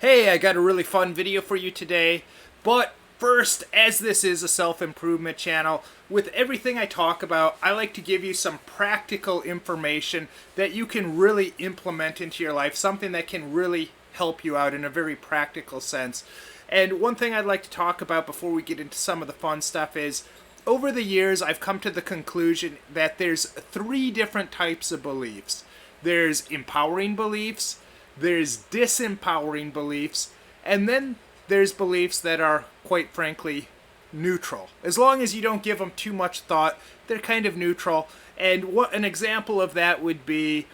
Hey, I got a really fun video for you today, but first, as this is a self-improvement channel, with everything I talk about, I like to give you some practical information that you can really implement into your life, something that can really help you out in a very practical sense. And one thing I'd like to talk about before we get into some of the fun stuff is, over the years, I've come to the conclusion that there's three different types of beliefs. There's empowering beliefs, there's disempowering beliefs, and then there's beliefs that are, quite frankly, neutral. As long as you don't give them too much thought, they're kind of neutral. And what an example of that would be,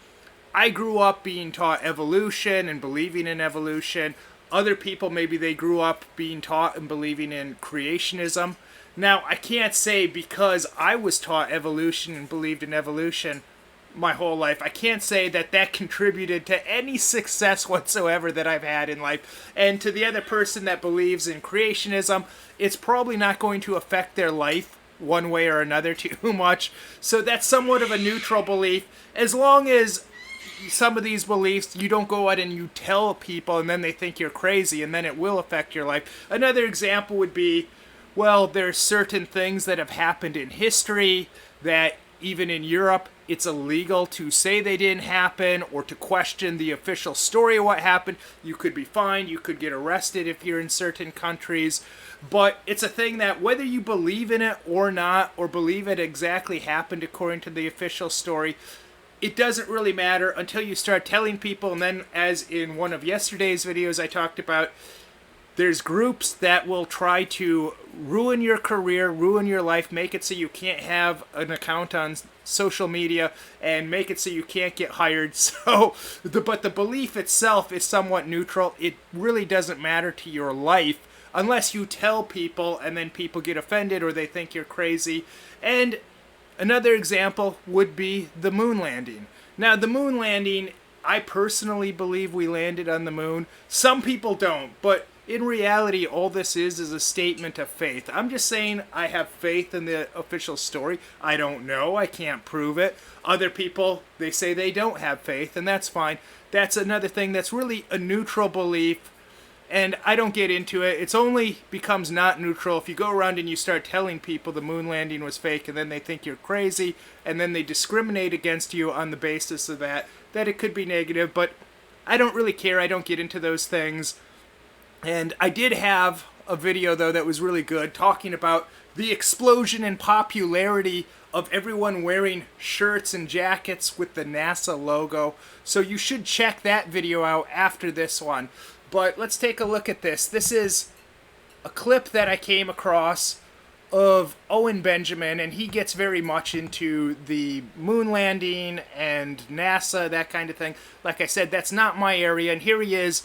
I grew up being taught evolution and believing in evolution. Other people, maybe they grew up being taught and believing in creationism. Now, I can't say because I was taught evolution and believed in evolution my whole life, I can't say that that contributed to any success whatsoever that I've had in life. And to the other person that believes in creationism, it's probably not going to affect their life one way or another too much. So that's somewhat of a neutral belief. As long as some of these beliefs, you don't go out and you tell people and then they think you're crazy, and then it will affect your life. Another example would be, well, there's certain things that have happened in history that even in Europe, it's illegal to say they didn't happen or to question the official story of what happened. You could be fined, you could get arrested if you're in certain countries. But it's a thing that whether you believe in it or not, or believe it exactly happened according to the official story, it doesn't really matter until you start telling people. And then, as in one of yesterday's videos I talked about, there's groups that will try to ruin your career, ruin your life, make it so you can't have an account on social media, and make it so you can't get hired. But the belief itself is somewhat neutral. It really doesn't matter to your life unless you tell people and then people get offended or they think you're crazy. And another example would be the moon landing. Now, the moon landing, I personally believe we landed on the moon. Some people don't, but in reality, all this is a statement of faith. I'm just saying I have faith in the official story. I don't know. I can't prove it. Other people, they say they don't have faith, and that's fine. That's another thing that's really a neutral belief, and I don't get into it. It's only becomes not neutral if you go around and you start telling people the moon landing was fake, and then they think you're crazy, and then they discriminate against you on the basis of that it could be negative. But I don't really care. I don't get into those things. And I did have a video, though, that was really good, talking about the explosion in popularity of everyone wearing shirts and jackets with the NASA logo. So you should check that video out after this one. But let's take a look at this. This is a clip that I came across of Owen Benjamin, and he gets very much into the moon landing and NASA, that kind of thing. Like I said, that's not my area, and here he is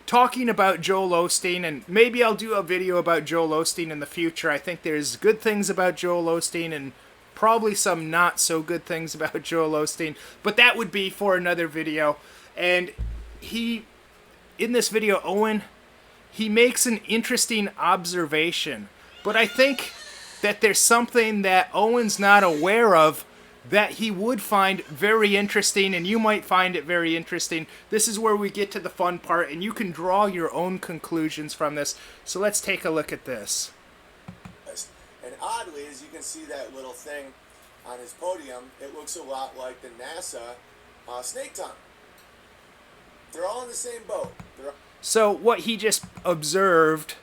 talking about Joel Osteen, and maybe I'll do a video about Joel Osteen in the future. I think there's good things about Joel Osteen and probably some not so good things about Joel Osteen, but that would be for another video. And in this video, Owen, he makes an interesting observation, but I think that there's something that Owen's not aware of that he would find very interesting, and you might find it very interesting. This is where we get to the fun part, and you can draw your own conclusions from this. So let's take a look at this. And oddly, as you can see that little thing on his podium, it looks a lot like the NASA snake tongue. They're all in the same boat. So what he just observed,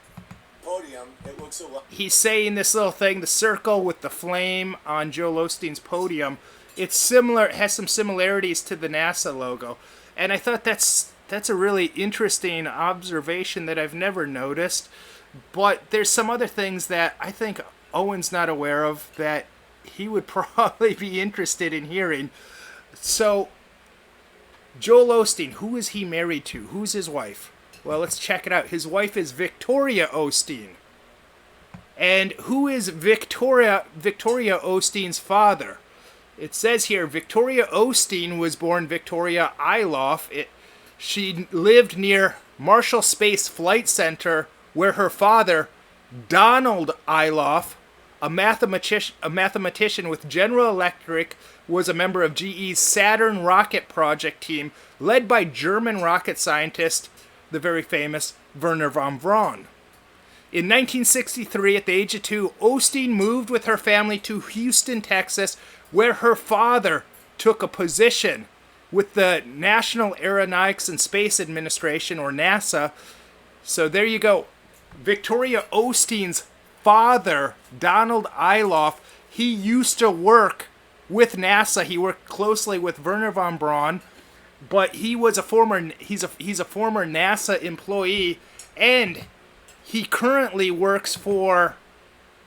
podium, it looks a lot. He's saying this little thing, the circle with the flame on Joel Osteen's podium, it's similar, it has some similarities to the NASA logo. And I thought that's a really interesting observation that I've never noticed. But there's some other things that I think Owen's not aware of that he would probably be interested in hearing. So, Joel Osteen, who is he married to? Who's his wife? Well, let's check it out. His wife is Victoria Osteen. And who is Victoria Osteen's father? It says here, Victoria Osteen was born Victoria Iloff. She lived near Marshall Space Flight Center, where her father, Donald Iloff, a mathematician with General Electric, was a member of GE's Saturn rocket project team, led by German rocket scientist the very famous Wernher von Braun. In 1963, at the age of 2, Osteen moved with her family to Houston, Texas, where her father took a position with the National Aeronautics and Space Administration, or NASA. So there you go. Victoria Osteen's father, Donald Iloff, he used to work with NASA. He worked closely with Wernher von Braun, but he was he's a former NASA employee, and he currently works for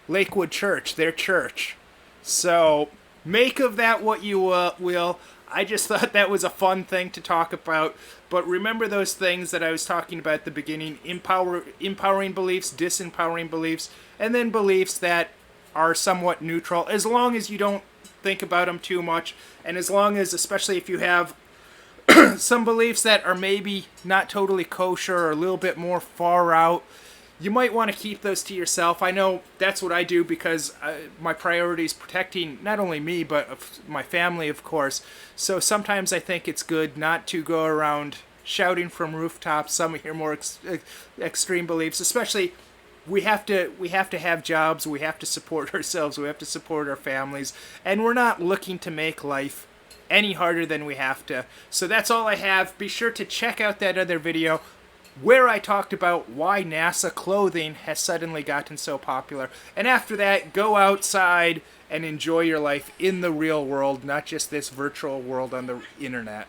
Lakewood Church, their church. So make of that what you will. I just thought that was a fun thing to talk about. But remember those things that I was talking about at the beginning: empowering beliefs, disempowering beliefs, and then beliefs that are somewhat neutral, as long as you don't think about them too much, and as long as, especially if you have some beliefs that are maybe not totally kosher or a little bit more far out, you might want to keep those to yourself. I know that's what I do, because my priority is protecting not only me, but my family, of course. So sometimes I think it's good not to go around shouting from rooftops some of your more extreme beliefs. Especially, we have to have jobs, we have to support ourselves, we have to support our families, and we're not looking to make life any harder than we have to. So that's all I have. Be sure to check out that other video where I talked about why NASA clothing has suddenly gotten so popular. And after that, go outside and enjoy your life in the real world, not just this virtual world on the internet.